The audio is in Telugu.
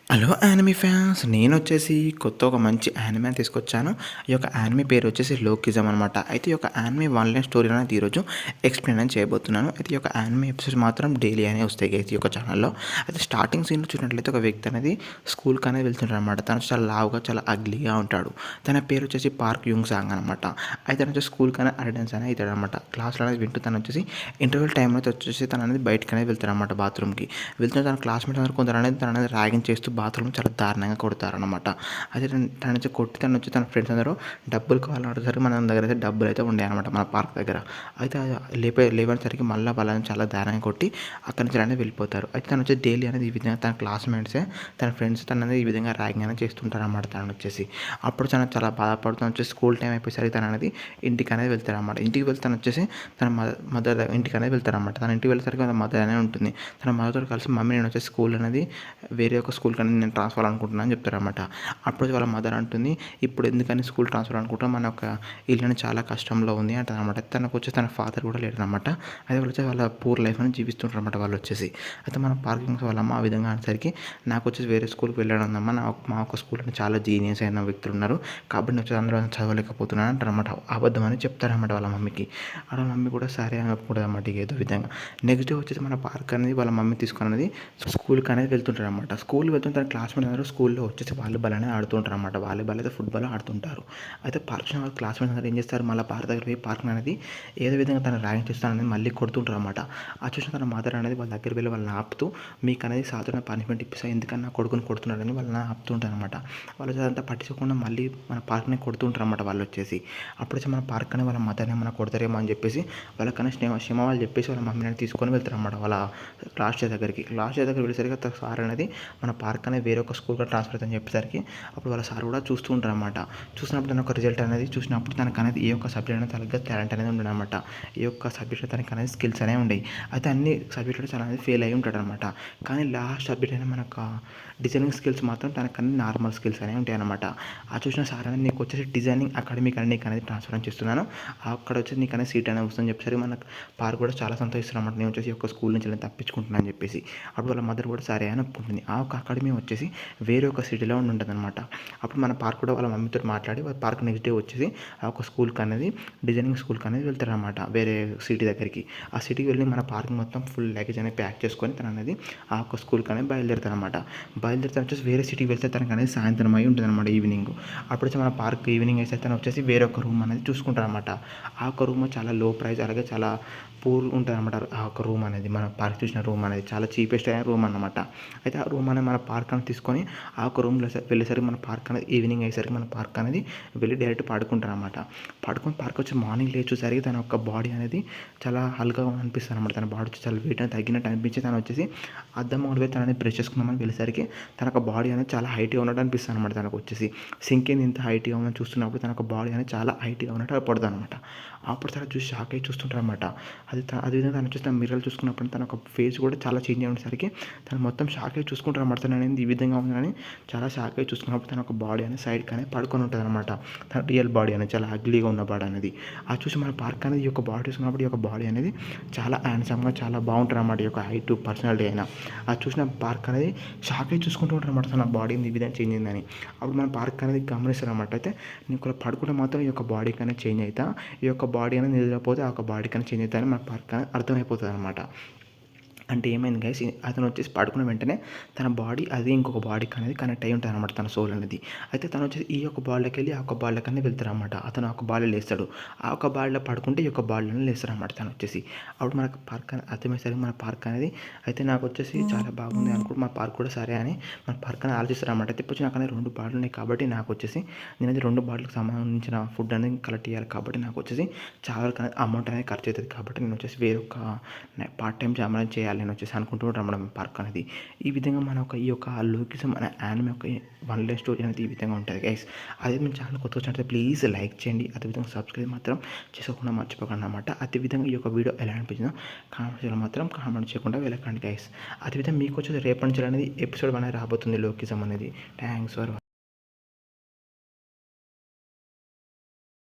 Hello anime fans! నేనొచ్చేసి కొత్త ఒక మంచి యానిమే తీసుకొచ్చాను. ఈ యొక్క యానిమే పేరు వచ్చేసి లోకిజం అనమాట. అయితే ఈ యొక్క యానిమే వన్ లైన్ స్టోరీ అనేది ఈరోజు ఎక్స్‌ప్లెయిన్ అని చేయబోతున్నాను. అయితే ఈ యొక్క యానిమే ఎపిసోడ్స్ మాత్రం డైలీ అనే వస్తాయి గైస్ ఈ యొక్క ఛానల్‌లో. అయితే స్టార్టింగ్ సీన్‌లో చూసినట్లయితే ఒక వ్యక్తి అనేది స్కూల్‌కి అనేది వెళ్తుంటాడనమాట. తను చాలా లావుగా, చాలా అగ్లీగా ఉంటాడు. తన పేరు వచ్చేసి పార్క్ యూంగ్ సాంగ్ అనమాట. అయితే తను వచ్చేసి స్కూల్‌కి అనేది అటెండెన్స్ అనేది అవుతాడనమాట. క్లాస్‌లో అనేది వింటూ తను వచ్చేసి ఇంటర్వెల్ టైంలో వచ్చేసి తను అనేది బయటకి అనేది వెళ్తాడనమాట బాత్రూమ్‌కి. వెళ్తున్న తన క్లాస్‌మేట్స్ అందరూ కొందరు అనేది తనని ర్యాగింగ్ చేస్తూ బాత్రూమ్‌లో చాలా దారుణంగా కొడతారనమాట. అయితే తన నుంచి కొట్టి తనొచ్చి తన ఫ్రెండ్స్ అందరూ డబ్బులు కావాలని అడిగేసరికి మన దగ్గర అయితే డబ్బులైతే ఉండేయనమాట మన పార్క్ దగ్గర. అయితే లేవనేసరికి మళ్ళా వాళ్ళని చాలా దారుణంగా కొట్టి అక్కడి నుంచి అనేది వెళ్ళిపోతారు. అయితే తనొచ్చి డైలీ అనేది ఈ విధంగా తన క్లాస్‌మేట్సే తన ఫ్రెండ్స్ తనని ఈ విధంగా ర్యాగింగ్ అనేది చేస్తుంటారనమాట తననొచ్చేసి. అప్పుడు తను చాలా బాధపడుతూ వచ్చేసి స్కూల్ టైం అయిపోయేసరికి తననేది ఇంటికనేది వెళ్తాడనమాట. ఇంటికి వెళ్తే తనొచ్చేసి తన మదర్ ఇంటికనేది వెళ్తాడనమాట. తన ఇంటికి వెళ్ళేసరికి వాళ్ళ మదర్ అనేది ఉంటుంది. తన మదర్‌తో కలిసి మమ్మీ నేను వచ్చేసి స్కూల్ అనేది వేరే ఒక స్కూల్‌కి అనేది నేను ట్రాన్స్‌ఫర్ అనుకుంటున్నాను అని చెప్తారనమాట. అప్పుడు వాళ్ళ మదర్ అంటుంది, ఇప్పుడు ఎందుకని స్కూల్ ట్రాన్స్‌ఫర్ అనుకుంటున్నావు? మన యొక్క ఇల్లు చాలా కష్టంలో ఉంది అంటదనమాట. తనకొచ్చేసి తన ఫాదర్ కూడా లేడనమాట. అయితే వాళ్ళొచ్చేసి వాళ్ళ పూర్ లైఫ్ అనేది జీవిస్తుంటారనమాట వాళ్ళొచ్చేసి. అయితే మన పార్కింగ్స్ వాళ్ళమ్మ ఆ విధంగా అనేసరికి నాకొచ్చేసి వేరే స్కూల్‌కి వెళ్ళడం ఉందమ్మా. మా ఒక స్కూల్ అంటే చాలా జీనియస్ అయిన వ్యక్తులు ఉన్నారు. కాబట్టి నేను వచ్చేసి అందులో చదవలేకపోతున్నాను అంటారనమాట. అబద్ధం అని చెప్తారనమాట వాళ్ళ మమ్మీకి. వాళ్ళ మమ్మీ కూడా సరే అని ఒప్పుకోదనమాట ఏదో విధంగా. నెక్స్ట్ డే వచ్చేసి మన పార్క్ అనేది వాళ్ళ మమ్మీ తీసుకొని అనేది స్కూల్‌కి అనేది వెళ్తుంటారనమాట. స్కూల్‌కి వెళ్తుంటే తన క్లాస్‌మేట్ అందరూ స్కూల్‌లో వచ్చేసి వాలీబాల్ అనేది ఆడుతుంటారనమాట. వాలీబాల్ అయితే ఫుట్‌బాల్ ఆడుతుంటారు. అయితే పార్క్ వాళ్ళ క్లాస్‌మేట్స్ అందరూ ఏం చేస్తారు మళ్ళీ పార్క్ దగ్గరికి పోయి పార్క్ అనేది ఏదో విధంగా తను ర్యాగింగ్ చేస్తానని మళ్ళీ కొడుతుంటారనమాట. ఆ చూసిన తన మదర్ అనేది వాళ్ళ దగ్గరికి వెళ్ళి వాళ్ళని ఆపుతూ మీకు అనేది సాధారణ పనిష్మెంట్ ఇప్పిస్తా ఎందుకని నా కొడుకుని కొడుతున్నాడని వాళ్ళని ఆపుతుంటారనమాట. వాళ్ళు అదంతా పట్టించకుండా మళ్ళీ మన పార్క్‌ని కొడుతుంటారనమాట వాళ్ళు వచ్చేసి. అప్పుడు వచ్చి మన పార్క్ అని వాళ్ళ మదర్‌ని ఏమన్నా కొడతారేమో అని చెప్పేసి వాళ్ళకన్నా క్షమాలు చెప్పేసి వాళ్ళ మమ్మీని తీసుకొని వెళ్తారనమాట వాళ్ళ క్లాస్ టీచర్ దగ్గరికి. క్లాస్ టీచర్ దగ్గరికి వెళ్ళేసరికి సార్ అనేది మన పార్క్ అనేది వేరే ఒక స్కూల్‌కి ట్రాన్స్‌ఫర్ అవుతుందని చెప్పేసరికి అప్పుడు వాళ్ళ సార్ కూడా చూస్తూ ఉంటారనమాట. చూసినప్పుడు తన ఒక రిజల్ట్ అనేది చూసినప్పుడు తనకు అనేది ఏ ఒక్క సబ్జెక్ట్ అనేది తనకి టాలెంట్ అనేది ఉండదనమాట. ఏ ఒక్క సబ్జెక్ట్‌లో తనకి అనేది స్కిల్స్ అనేవి ఉండేవి. అయితే అన్ని సబ్జెక్టులో చాలా అనేది ఫెయిల్ అయ్యి ఉంటాడనమాట. కానీ లాస్ట్ సబ్జెక్ట్ అయినా మనకు డిజైనింగ్ స్కిల్స్ మాత్రం తనకన్నీ నార్మల్ స్కిల్స్ అనేవి ఉంటాయన్నమాట. ఆ చూసిన సార్ అనేది నీకు వచ్చేసి డిజైనింగ్ అకాడమీకి అని నీకు అనేది ట్రాన్స్ఫర్ అని చేస్తున్నాను. అక్కడ వచ్చేసి నీకు అనేది సీట్ అనేది వస్తుందని చెప్పేసరికి మనకు పార్క్ కూడా చాలా సంతోషిస్తారనమాట. నేను వచ్చేసి ఒక స్కూల్ నుంచి నేను తప్పించుకుంటున్నాను అని చెప్పేసి. అప్పుడు వాళ్ళ మదర్ కూడా సరే అని ఒప్పుకుంటుంది. ఆ ఒక అకాడమీ వచ్చేసి వేరే ఒక సిటీలో ఉంటుందన్నమాట. అప్పుడు మన పార్క్ కూడా వాళ్ళ మమ్మీతో మాట్లాడి వాళ్ళ పార్క్ నెక్స్ట్ డే వచ్చేసి ఆ ఒక స్కూల్కి అనేది డిజైనింగ్ స్కూల్కి అనేది వెళ్తారనమాట వేరే సిటీ దగ్గరికి. ఆ సిటీకి వెళ్ళి మన పార్క్ మొత్తం ఫుల్ లగేజ్ అనేది ప్యాక్ చేసుకొని తను అనేది ఆ ఒక స్కూల్కి అనేది బయలుదేరుతారనమాట. బయలుదేరితే వచ్చేసి వేరే సిటీకి వెళ్తే తనకు అనేది సాయంత్రం అయి ఉంటుంది అనమాట ఈవినింగ్. అప్పుడు వచ్చి మన పార్క్ ఈవినింగ్ అయితే తను వచ్చేసి వేరే ఒక రూమ్ అనేది చూసుకుంటారనమాట. ఆ ఒక రూమ్ చాలా లో ప్రైస్ అలాగే చాలా పూర్ ఉంటుంది అనమాట. ఆ ఒక రూమ్ అనేది మన పార్క్ చూసిన రూమ్ అనేది చాలా చీపెస్ట్ అయిన రూమ్ అనమాట. అయితే ఆ రూమ్ అనేది మన పార్క్ అనేది తీసుకొని ఆ ఒక రూమ్లో వెళ్ళేసరికి మన పార్క్ అనేది ఈవినింగ్ అయ్యేసరికి మన పార్క్ అనేది వెళ్ళి డైరెక్ట్ పడుకుంటారు అనమాట. పడుకొని పార్క్ వచ్చి మార్నింగ్ లేచేసరికి తన యొక్క బాడీ అనేది చాలా హల్కగా అనిపిస్తుంది అనమాట. తన బాడీ చాలా వెయిట్ అనేది తగ్గినట్టు అనిపించి తను వచ్చేసి అద్దం ముందు పోయి తనని బ్రష్ చేసుకుందామని వెళ్ళేసరికి తన యొక్క బాడీ అనేది చాలా హైట్గా ఉన్నట్టు అనిపిస్తుంది అనమాట. తనకు వచ్చేసి సింక్ ఏంది ఇంత హైట్గా ఉందని చూస్తున్నప్పుడు తన యొక్క బాడీ అనేది చాలా హైట్గా ఉన్నట్టు పడుతుంది అనమాట. అప్పుడు తను చూసి షాక్ అయ్యి చూస్తుంటారు అనమాట. అదేవిధంగా తను చూసి తన మిర్రర్ చూసుకున్నప్పుడు తన ఒక ఫేస్ కూడా చాలా చేంజ్ అయ్యి ఉండేసరికి తను మొత్తం షాక్ అయ్యి చూసుకుంటారు అనమాట. తను అనేది ఈ విధంగా ఉందని చాలా షాక్ అయ్యి చూసుకున్నప్పుడు తన ఒక బాడీ అనేది సైడ్కి అనేది పడుకొని ఉంటుంది అనమాట. తన రియల్ బాడీ అనేది చాలా అగ్లీగా ఉన్న బాడీ అనేది. అది చూసి మన పార్క్ అనేది ఈ యొక్క బాడీ చూసుకున్నప్పుడు ఈ యొక్క బాడీ అనేది చాలా హ్యాండ్సమ్గా చాలా బాగుంటుంది అనమాట. ఈ యొక్క హైట్ పర్సనాలిటీ అయినా అది చూసిన పార్క్ అనేది షాక్ అయ్యి చూసుకుంటూ ఉంటారు అనమాట. తన బాడీ ఈ విధంగా చేంజ్ అయిందని. అప్పుడు మన పార్క్ అనేది గమనిస్తారు అనమాట. అయితే నీకు పడుకుంటే మాత్రం ఈ యొక్క బాడీకి అనేది చేంజ్ అవుతా ఈ యొక్క బాడీ అనేది నిద్రపోతే ఆ యొక్క బాడీకి అనేది చేంజ్ అవుతా అని మన పార్క్ అనేది అర్థమైపోతుంది అనమాట. అంటే ఏమైంది గైస్ అతను వచ్చేసి పడుకున్న వెంటనే తన బాడీ అది ఇంకొక బాడీకి అనేది కనెక్ట్ అయ్యి ఉంటుంది అనమాట. తన సోల్ అనేది అయితే తను వచ్చేసి ఈ యొక్క బాడీలోకి వెళ్ళి ఆ యొక్క బాడీలోకి అనేది వెళ్తారనమాట. అతను ఆ ఒక బాడీలో లేస్తాడు. ఆ ఒక బాడీలో పడుకుంటే ఈ యొక్క బాడీలోనే లేస్తారనమాట తను వచ్చేసి. అప్పుడు మనకు పార్క్ అర్థమయ్యేసరికి మన పార్క్ అనేది అయితే నాకు వచ్చేసి చాలా బాగుంది అనుకుంటే మన పార్క్ కూడా సరే అని మన పార్క్ అనేది ఆలోచిస్తారనమాట. అయితే ఇప్పుడు నాకు అనేది 2 బాడీలు ఉన్నాయి కాబట్టి నాకు వచ్చేసి నేను అది 2 బాడీలకు సంబంధించిన ఫుడ్ అనేది కలెక్ట్ చేయాలి కాబట్టి నాకు వచ్చేసి చాలా అమౌంట్ అనేది ఖర్చు అవుతుంది కాబట్టి నేను వచ్చేసి వేరే ఒక పార్ట్ టైం జాబ్ అనేది చేయాలి నేను వచ్చేసి అనుకుంటూ రమ్మడం పార్క్ అనేది. ఈ విధంగా మన ఒక ఈ యొక్క లోకిజం అనే యానిమే యొక్క వన్ లైన్ స్టోరీ అనేది ఈ విధంగా ఉంటుంది గైస్. అదే మీ ఛానల్ కొత్తగా వచ్చినట్లయితే ప్లీజ్ లైక్ చేయండి. అదేవిధంగా సబ్స్క్రైబ్ మాత్రం చేసుకోకుండా మర్చిపోకండి అనమాట. అదేవిధంగా ఈ యొక్క వీడియో ఎలా అనిపించిందో కామెంట్ చేయడం మాత్రం కామెంట్ చేయకుండా వెళ్ళకండి గైస్. అదేవిధంగా మీకు వచ్చేది రేపటి నుంచి అనేది ఎపిసోడ్ అనేది రాబోతుంది లోకిజం అనేది. Thanks for